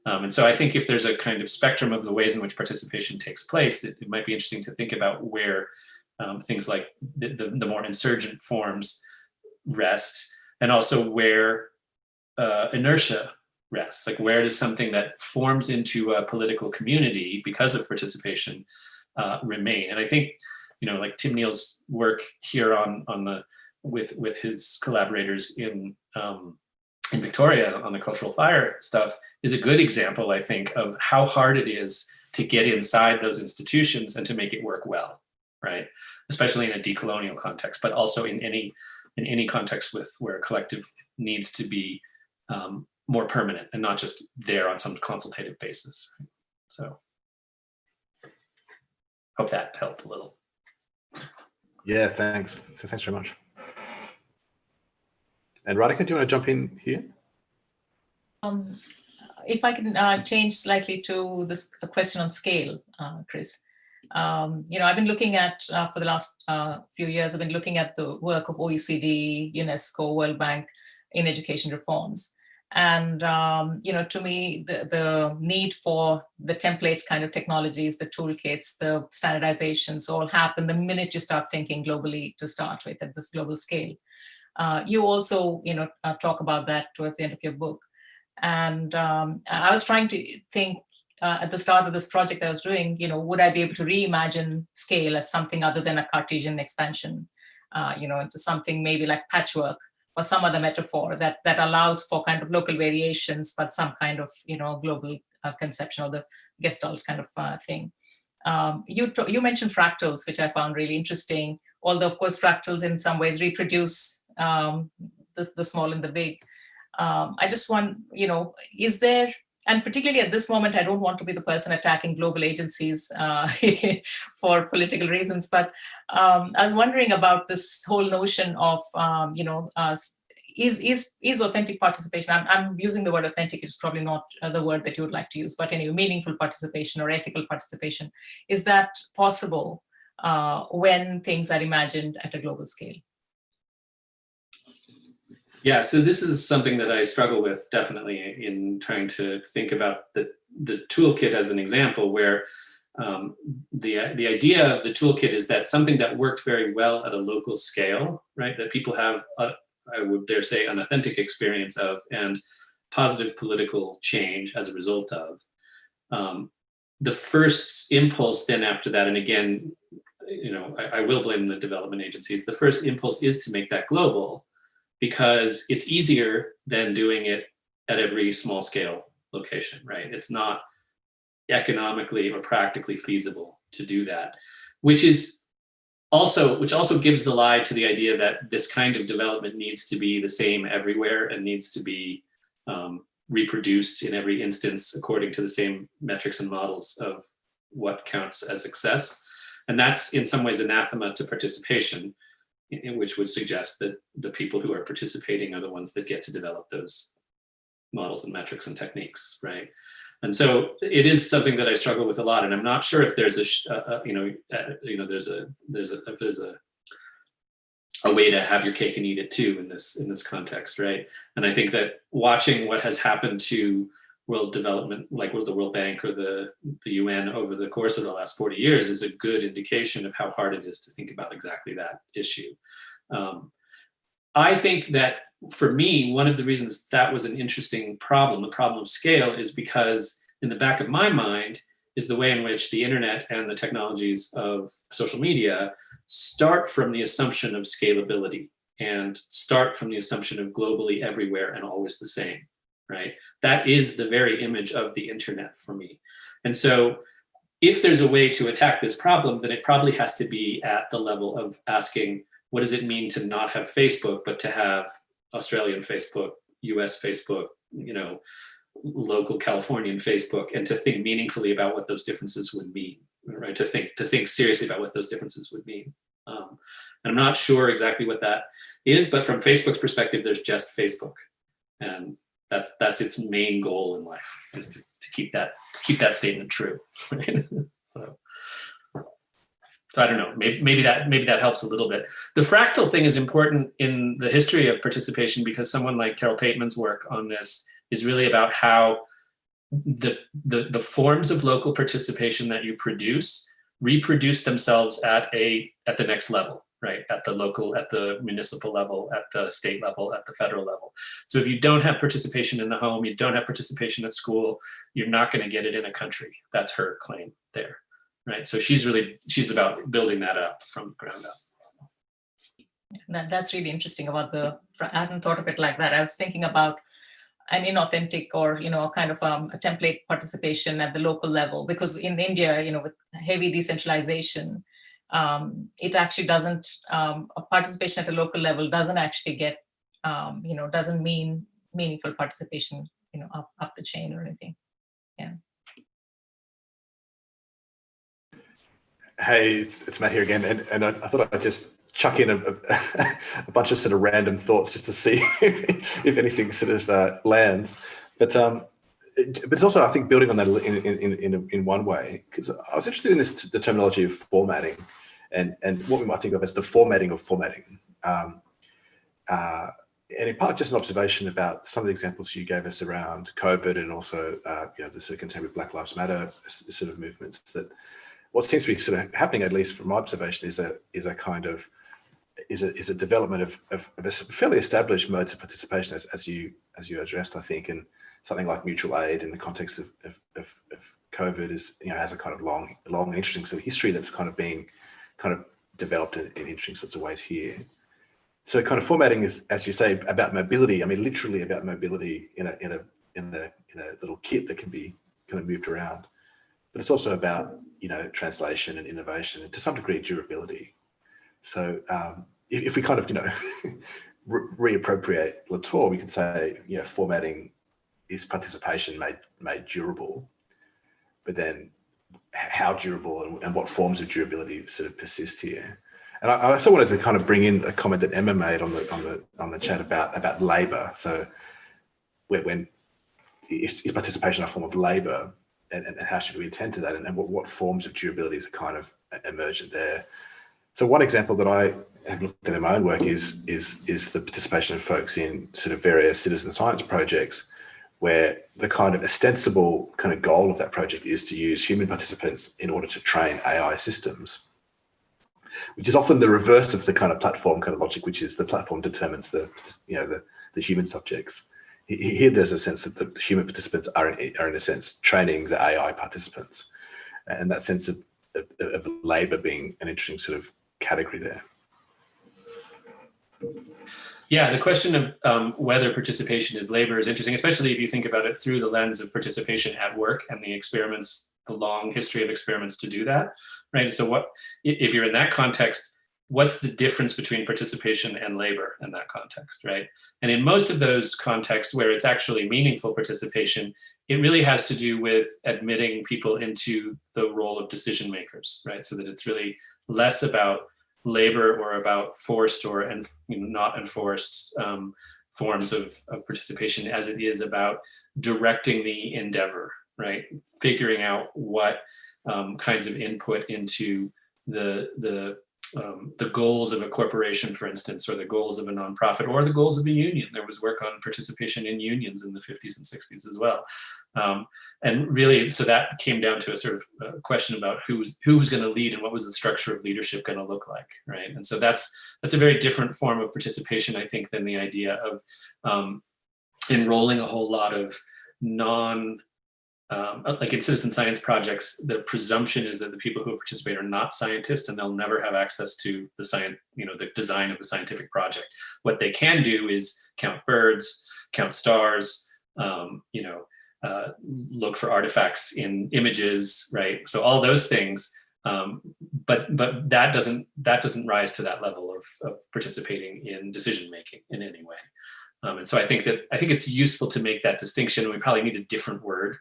And so I think if there's a kind of spectrum of the ways in which participation takes place, it might be interesting to think about where things like the more insurgent forms rest, and also where inertia rests. Like, where does something that forms into a political community because of participation remain? And I think, like Tim Neale's work here on the with his collaborators in Victoria on the cultural fire stuff is a good example, I think, of how hard it is to get inside those institutions and to make it work well, right? Especially in a decolonial context, but also in any context where a collective needs to be more permanent and not just there on some consultative basis. So hope that helped a little. Yeah, thanks. So thanks very much. And Radhika, do you want to jump in here? If I can change slightly to this question on scale, Chris. I've been looking at, for the last few years, I've been looking at the work of OECD, UNESCO, World Bank in education reforms. And, to me, the need for the template kind of technologies, the toolkits, the standardizations all happen the minute you start thinking globally to start with at this global scale. You also, talk about that towards the end of your book. And I was trying to think at the start of this project I was doing, would I be able to reimagine scale as something other than a Cartesian expansion, into something maybe like patchwork or some other metaphor that allows for kind of local variations, but some kind of, global conception or the Gestalt kind of thing. You mentioned fractals, which I found really interesting, although of course fractals in some ways reproduce the small and the big. I just want, is there, and particularly at this moment, I don't want to be the person attacking global agencies for political reasons, but I was wondering about this whole notion of, is authentic participation, I'm using the word authentic, it's probably not the word that you would like to use, but anyway, meaningful participation or ethical participation, is that possible when things are imagined at a global scale? Yeah, so this is something that I struggle with definitely in trying to think about the toolkit as an example, where the idea of the toolkit is that something that worked very well at a local scale, right, that people have, I would dare say, an authentic experience of and positive political change as a result of. The first impulse then after that, and again, I will blame the development agencies, the first impulse is to make that global, because it's easier than doing it at every small scale location, right? It's not economically or practically feasible to do that, which also gives the lie to the idea that this kind of development needs to be the same everywhere and needs to be reproduced in every instance according to the same metrics and models of what counts as success. And that's in some ways anathema to participation, which would suggest that the people who are participating are the ones that get to develop those models and metrics and techniques, right? And so it is something that I struggle with a lot, and I'm not sure if there's a way to have your cake and eat it too in this context, right? And I think that watching what has happened to world development, like the World Bank or the UN over the course of the last 40 years is a good indication of how hard it is to think about exactly that issue. I think that for me, one of the reasons that was an interesting problem, the problem of scale, is because in the back of my mind is the way in which the internet and the technologies of social media start from the assumption of scalability and start from the assumption of globally everywhere and always the same, right? That is the very image of the internet for me. And so if there's a way to attack this problem, then it probably has to be at the level of asking, what does it mean to not have Facebook, but to have Australian Facebook, US Facebook, local Californian Facebook, and to think meaningfully about what those differences would mean, right? To think seriously about what those differences would mean. And I'm not sure exactly what that is, but from Facebook's perspective, there's just Facebook. And that's its main goal in life, is to keep that statement true. Right? So I don't know, maybe that helps a little bit. The fractal thing is important in the history of participation because someone like Carol Pateman's work on this is really about how the forms of local participation that you produce reproduce themselves at the next level, right? At the local, at the municipal level, at the state level, at the federal level. So if you don't have participation in the home, you don't have participation at school, you're not going to get it in a country. That's her claim there. Right, so she's about building that up from the ground up. That's really interesting about I hadn't thought of it like that. I was thinking about an inauthentic or, a kind of a template participation at the local level, because in India, with heavy decentralization, it actually doesn't, a participation at a local level doesn't actually get, doesn't mean meaningful participation, up the chain or anything. Yeah. Hey, it's Matt here again, and I thought I'd just chuck in a bunch of sort of random thoughts just to see if anything sort of lands. But it's also, I think, building on that in one way, because I was interested in the terminology of formatting and what we might think of as the formatting of formatting. And in part, just an observation about some of the examples you gave us around COVID and also the sort of contemporary Black Lives Matter sort of movements. That what seems to be sort of happening, at least from my observation, is a kind of a development of a fairly established modes of participation, as you addressed, I think, and something like mutual aid in the context of COVID is has a kind of long interesting sort of history that's kind of being developed in interesting sorts of ways here. So kind of formatting is, as you say, about mobility. I mean, literally about mobility in a little kit that can be kind of moved around. But it's also about translation and innovation, and to some degree durability. So if we kind of reappropriate Latour, we could say formatting is participation made durable. But then how durable and what forms of durability sort of persist here? And I also wanted to kind of bring in a comment that Emma made on the chat about labour. So when is participation a form of labour, and how should we attend to that, and what forms of durability is kind of emergent there? So one example that I have looked at in my own work is the participation of folks in sort of various citizen science projects, where the kind of ostensible kind of goal of that project is to use human participants in order to train AI systems, which is often the reverse of the kind of platform kind of logic, which is the platform determines the human subjects. Here, there's a sense that the human participants are in a sense training the AI participants, and that sense of labour being an interesting sort of category there. Yeah, the question of whether participation is labor is interesting, especially if you think about it through the lens of participation at work and the long history of experiments to do that, right? So if you're in that context, what's the difference between participation and labor in that context, right? And in most of those contexts where it's actually meaningful participation, it really has to do with admitting people into the role of decision makers, right? So that it's really less about labor or about forced or not enforced forms of participation, as it is about directing the endeavor, right? Figuring out what kinds of input into the goals of a corporation, for instance, or the goals of a nonprofit, or the goals of a union. There was work on participation in unions in the 50s and 60s as well. And really, so that came down to a sort of question about who was going to lead and what was the structure of leadership going to look like, right? And so that's a very different form of participation, I think, than the idea of enrolling a whole lot of like in citizen science projects, the presumption is that the people who participate are not scientists, and they'll never have access to the the design of the scientific project. What they can do is count birds, count stars, look for artifacts in images, right? So all those things, but that doesn't rise to that level of participating in decision making in any way. And so I think it's useful to make that distinction. We probably need a different word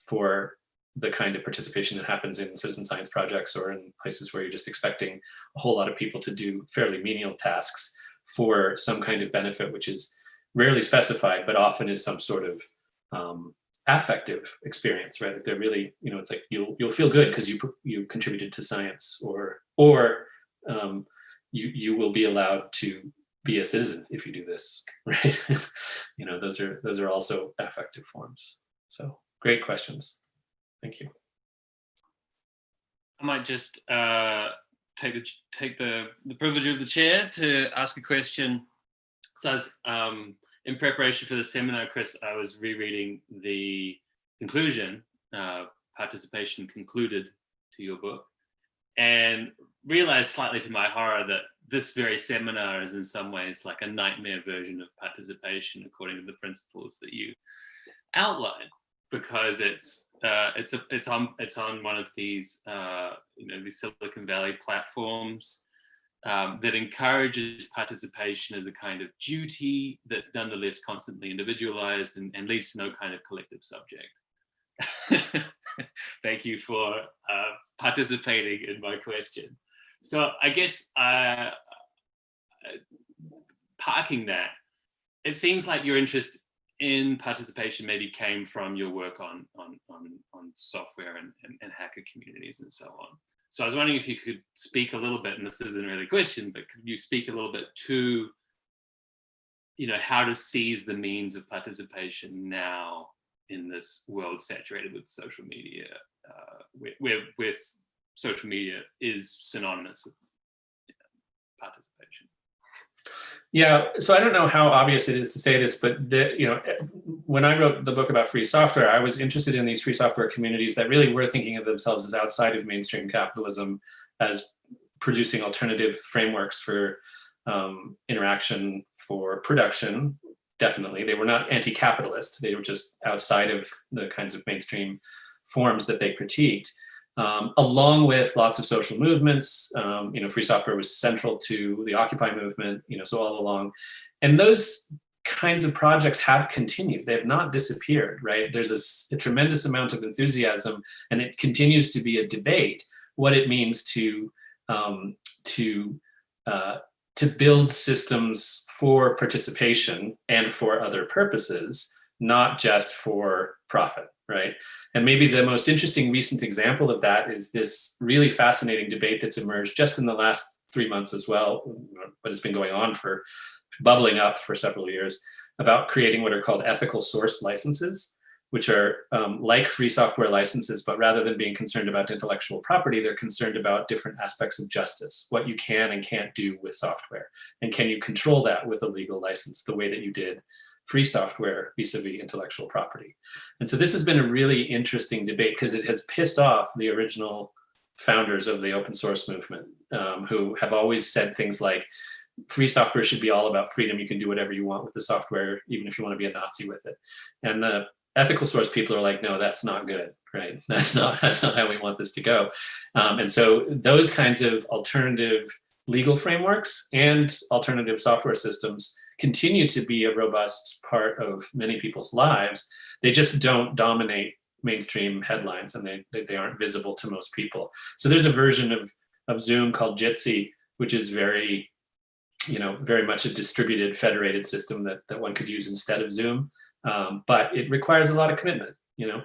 for the kind of participation that happens in citizen science projects or in places where you're just expecting a whole lot of people to do fairly menial tasks for some kind of benefit, which is rarely specified, but often is some sort of affective experience, right? They're really, it's like you'll feel good because you contributed to science, or you will be allowed to be a citizen if you do this, right? Those are also affective forms. So great questions. Thank you. I might just take the privilege of the chair to ask a question. So in preparation for the seminar, Chris, I was rereading the conclusion, participation concluded, to your book, and realized slightly to my horror that this very seminar is in some ways like a nightmare version of participation according to the principles that you outline, because it's on one of these these Silicon Valley platforms that encourages participation as a kind of duty that's nonetheless constantly individualized and leads to no kind of collective subject. Thank you for participating in my question. So I guess parking that, it seems like your interest in participation maybe came from your work on software and hacker communities and so on. So I was wondering if you could speak a little bit, and this isn't really a question, but could you speak a little bit to, how to seize the means of participation now in this world saturated with social media, where social media is synonymous with participation? Yeah, so I don't know how obvious it is to say this, but when I wrote the book about free software, I was interested in these free software communities that really were thinking of themselves as outside of mainstream capitalism, as producing alternative frameworks for interaction, for production. Definitely, they were not anti-capitalist. They were just outside of the kinds of mainstream forms that they critiqued. Along with lots of social movements, free software was central to the Occupy movement, so all along. And those kinds of projects have continued. They have not disappeared, right? There's a tremendous amount of enthusiasm, and it continues to be a debate what it means to build systems for participation and for other purposes, not just for profit, right? And maybe the most interesting recent example of that is this really fascinating debate that's emerged just in the last 3 months as well, but it's been going on bubbling up for several years, about creating what are called ethical source licenses, which are like free software licenses, but rather than being concerned about intellectual property, they're concerned about different aspects of justice, what you can and can't do with software. And can you control that with a legal license the way that you did free software vis-a-vis intellectual property? And so this has been a really interesting debate because it has pissed off the original founders of the open source movement, who have always said things like, free software should be all about freedom. You can do whatever you want with the software, even if you want to be a Nazi with it. And the ethical source people are like, no, that's not good, right? That's not how we want this to go. And so those kinds of alternative legal frameworks and alternative software systems continue to be a robust part of many people's lives. They just don't dominate mainstream headlines, and they aren't visible to most people. So there's a version of Zoom called Jitsi, which is very much a distributed federated system that one could use instead of Zoom. But it requires a lot of commitment. You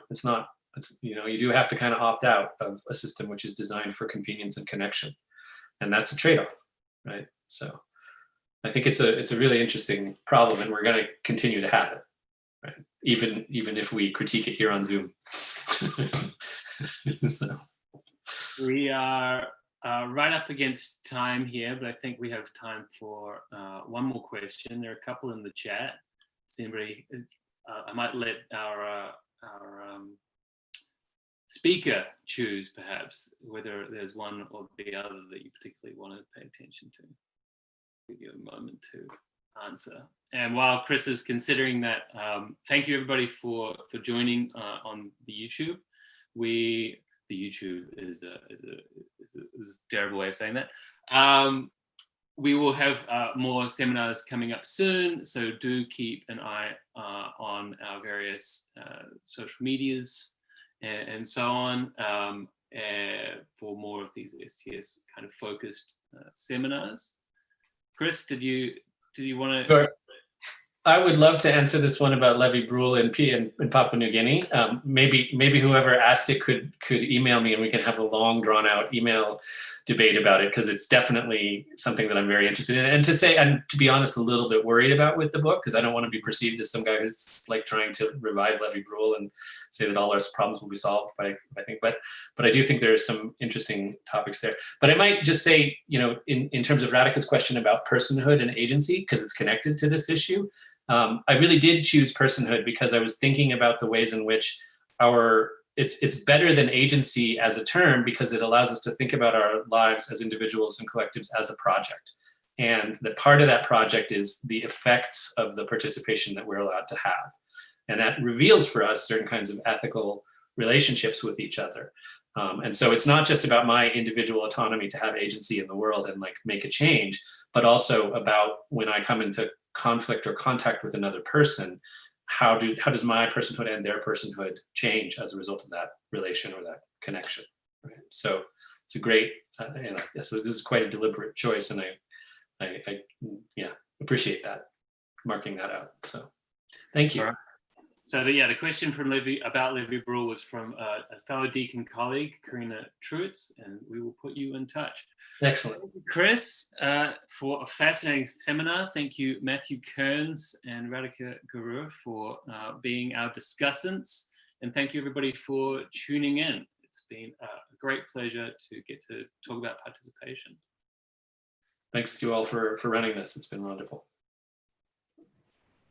do have to kind of opt out of a system which is designed for convenience and connection. And that's a trade-off, right? So I think it's a really interesting problem, and we're going to continue to have it, right? Even if we critique it here on Zoom. So. We are right up against time here, but I think we have time for one more question. There are a couple in the chat. Does anybody? I might let our speaker choose, perhaps, whether there's one or the other that you particularly want to pay attention to. Give you a moment to answer. And while Chris is considering that, thank you everybody for joining on the YouTube. The YouTube is a terrible way of saying that. We will have more seminars coming up soon, so do keep an eye on our various social medias and so on for more of these STS kind of focused seminars. Chris, did you want to? Sure. I would love to answer this one about Levi Brule in Papua New Guinea. Maybe whoever asked it could email me, and we can have a long, drawn out email debate about it, because it's definitely something that I'm very interested in. And to be honest, a little bit worried about with the book, because I don't want to be perceived as some guy who's like trying to revive Levi Brule and say that all our problems will be solved by, I think. But I do think there's some interesting topics there. But I might just say, in terms of Radhika's question about personhood and agency, because it's connected to this issue. I really did choose personhood because I was thinking about the ways in which it's better than agency as a term, because it allows us to think about our lives as individuals and collectives as a project. And that part of that project is the effects of the participation that we're allowed to have. And that reveals for us certain kinds of ethical relationships with each other. And so it's not just about my individual autonomy to have agency in the world and like make a change, but also about when I come into conflict or contact with another person, how does my personhood and their personhood change as a result of that relation or that connection, right? So it's a great, so this is quite a deliberate choice, and I appreciate that, marking that out. So thank you. All right. So the question from about Levi-Bruhl was from a fellow Deakin colleague, Karina Truitz, and we will put you in touch. Excellent. Thank you, Chris, for a fascinating seminar. Thank you, Matthew Kearnes and Radhika Gorur, for being our discussants. And thank you, everybody, for tuning in. It's been a great pleasure to get to talk about participation. Thanks to you all for running this. It's been wonderful.